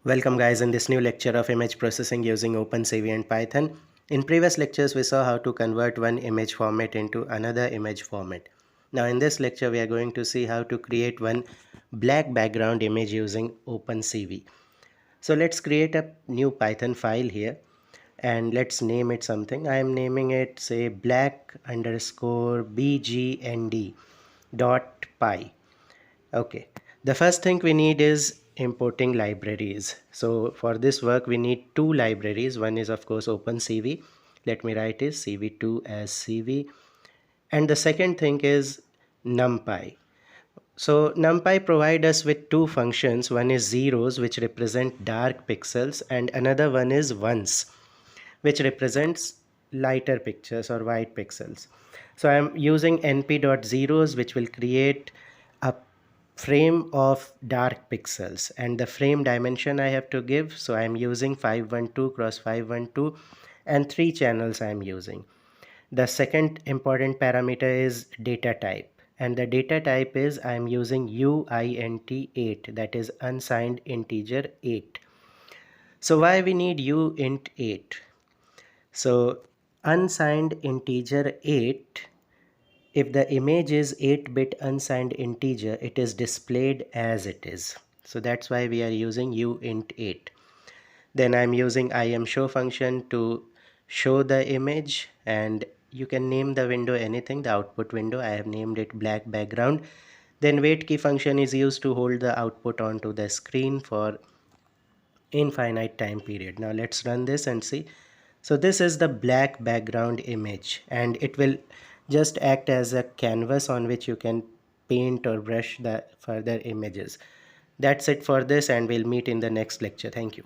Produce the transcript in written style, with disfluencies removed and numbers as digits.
Welcome guys in this new lecture of image processing using OpenCV and Python. In previous lectures we saw how to convert one image format into another image format. Now in this lecture we are going to see how to create one black background image using OpenCV. So let's create a new Python file here and let's name it something. I am naming it say black underscore bgnd dot py. Okay, the first thing we need is importing libraries. So for this work we need two libraries. One is of course OpenCV. Let me write is cv2 as cv, and the second thing is numpy. So numpy provide us with two functions. One is zeros, which represent dark pixels, and another one is ones, which represents lighter pictures or white pixels. So I'm using np.zeros, which will create a frame of dark pixels, and the frame dimension I have to give, so I'm using 512 cross 512, and three channels I'm using. The second important parameter is data type, and the data type is I'm using uint8, that is unsigned integer 8. So why we need uint8? So unsigned integer 8, if the image is 8-bit unsigned integer, it is displayed as it is. So that's why we are using uint8. Then I'm using imshow function to show the image, and you can name the window anything, the output window. I have named it black background. Then wait key function is used to hold the output onto the screen for infinite time period. Now let's run this and see. So this is the black background image, and it will just act as a canvas on which you can paint or brush the further images. That's it for this, and we'll meet in the next lecture. Thank you.